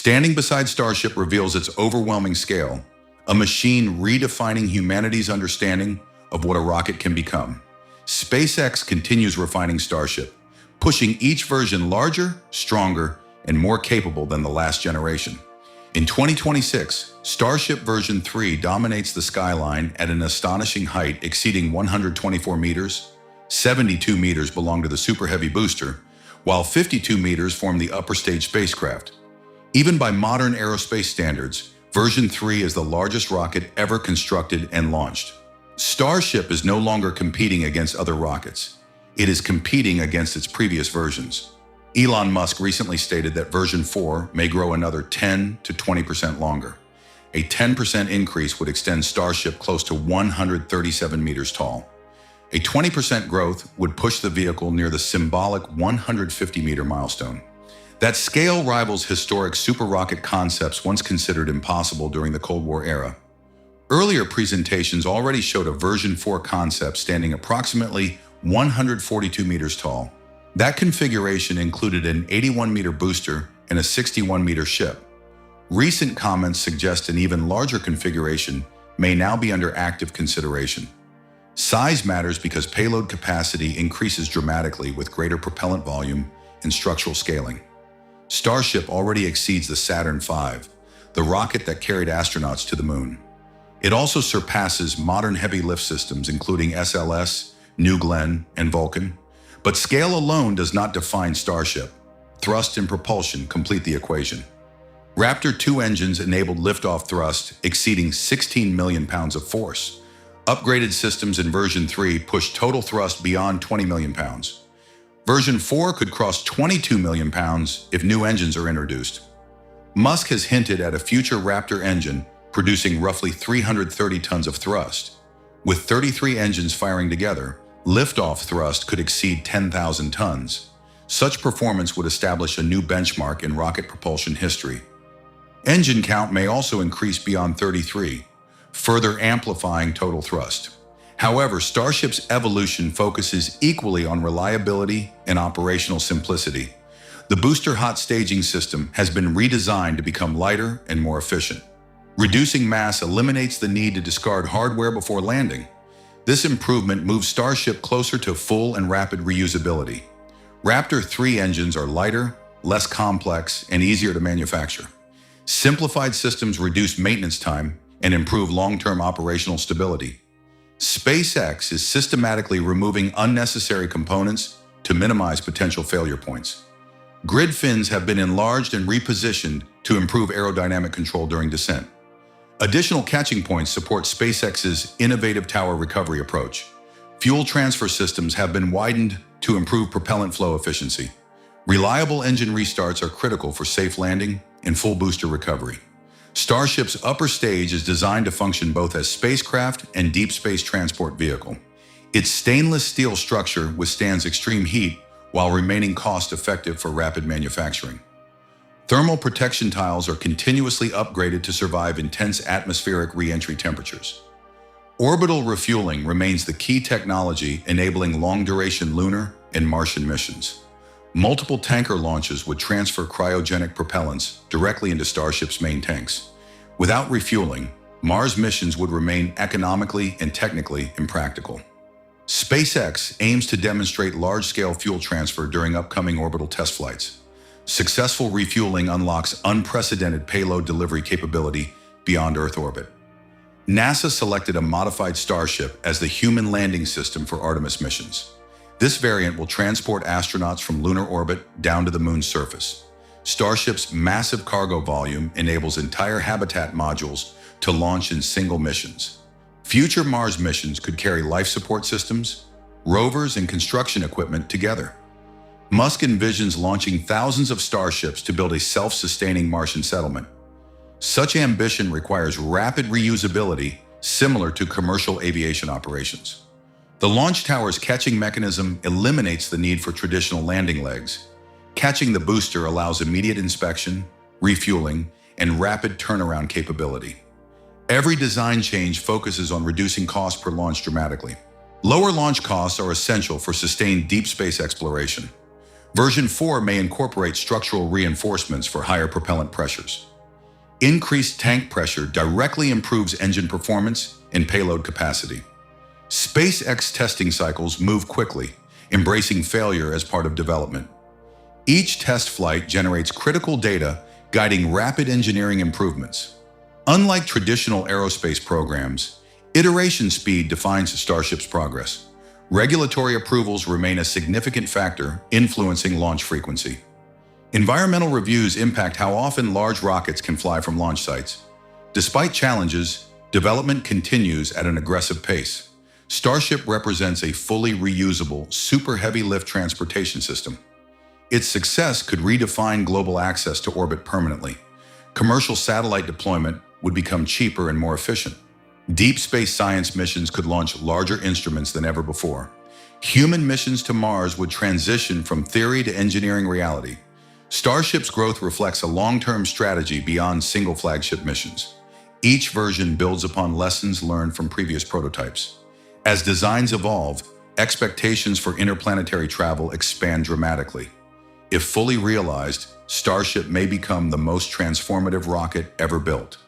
Standing beside Starship reveals its overwhelming scale, a machine redefining humanity's understanding of what a rocket can become. SpaceX continues refining Starship, pushing each version larger, stronger, and more capable than the last generation. In 2026, Starship version 3 dominates the skyline at an astonishing height exceeding 124 meters. 72 meters belong to the Super Heavy booster, while 52 meters form the upper stage spacecraft. Even by modern aerospace standards, version 3 is the largest rocket ever constructed and launched. Starship is no longer competing against other rockets. It is competing against its previous versions. Elon Musk recently stated that version 4 may grow another 10 to 20% longer. A 10% increase would extend Starship close to 137 meters tall. A 20% growth would push the vehicle near the symbolic 150-meter milestone. That scale rivals historic super rocket concepts once considered impossible during the Cold War era. Earlier presentations already showed a version 4 concept standing approximately 142 meters tall. That configuration included an 81-meter booster and a 61-meter ship. Recent comments suggest an even larger configuration may now be under active consideration. Size matters because payload capacity increases dramatically with greater propellant volume and structural scaling. Starship already exceeds the Saturn V, the rocket that carried astronauts to the moon. It also surpasses modern heavy lift systems including SLS, New Glenn, and Vulcan. But scale alone does not define Starship. Thrust and propulsion complete the equation. Raptor 2 engines enabled liftoff thrust exceeding 16 million pounds of force. Upgraded systems in version 3 push total thrust beyond 20 million pounds. Version 4 could cross 22 million pounds if new engines are introduced. Musk has hinted at a future Raptor engine producing roughly 330 tons of thrust. With 33 engines firing together, liftoff thrust could exceed 10,000 tons. Such performance would establish a new benchmark in rocket propulsion history. Engine count may also increase beyond 33, further amplifying total thrust. However, Starship's evolution focuses equally on reliability and operational simplicity. The booster hot staging system has been redesigned to become lighter and more efficient. Reducing mass eliminates the need to discard hardware before landing. This improvement moves Starship closer to full and rapid reusability. Raptor 3 engines are lighter, less complex, and easier to manufacture. Simplified systems reduce maintenance time and improve long-term operational stability. SpaceX is systematically removing unnecessary components to minimize potential failure points. Grid fins have been enlarged and repositioned to improve aerodynamic control during descent. Additional catching points support SpaceX's innovative tower recovery approach. Fuel transfer systems have been widened to improve propellant flow efficiency. Reliable engine restarts are critical for safe landing and full booster recovery. Starship's upper stage is designed to function both as spacecraft and deep space transport vehicle. Its stainless steel structure withstands extreme heat while remaining cost-effective for rapid manufacturing. Thermal protection tiles are continuously upgraded to survive intense atmospheric re-entry temperatures. Orbital refueling remains the key technology enabling long-duration lunar and Martian missions. Multiple tanker launches would transfer cryogenic propellants directly into Starship's main tanks. Without refueling, Mars missions would remain economically and technically impractical. SpaceX aims to demonstrate large-scale fuel transfer during upcoming orbital test flights. Successful refueling unlocks unprecedented payload delivery capability beyond Earth orbit. NASA selected a modified Starship as the human landing system for Artemis missions. This variant will transport astronauts from lunar orbit down to the moon's surface. Starship's massive cargo volume enables entire habitat modules to launch in single missions. Future Mars missions could carry life support systems, rovers, and construction equipment together. Musk envisions launching thousands of Starships to build a self-sustaining Martian settlement. Such ambition requires rapid reusability, similar to commercial aviation operations. The launch tower's catching mechanism eliminates the need for traditional landing legs. Catching the booster allows immediate inspection, refueling, and rapid turnaround capability. Every design change focuses on reducing cost per launch dramatically. Lower launch costs are essential for sustained deep space exploration. Version 4 may incorporate structural reinforcements for higher propellant pressures. Increased tank pressure directly improves engine performance and payload capacity. SpaceX testing cycles move quickly, embracing failure as part of development. Each test flight generates critical data, guiding rapid engineering improvements. Unlike traditional aerospace programs, iteration speed defines the Starship's progress. Regulatory approvals remain a significant factor, influencing launch frequency. Environmental reviews impact how often large rockets can fly from launch sites. Despite challenges, development continues at an aggressive pace. Starship represents a fully reusable, super heavy-lift transportation system. Its success could redefine global access to orbit permanently. Commercial satellite deployment would become cheaper and more efficient. Deep space science missions could launch larger instruments than ever before. Human missions to Mars would transition from theory to engineering reality. Starship's growth reflects a long-term strategy beyond single flagship missions. Each version builds upon lessons learned from previous prototypes. As designs evolve, expectations for interplanetary travel expand dramatically. If fully realized, Starship may become the most transformative rocket ever built.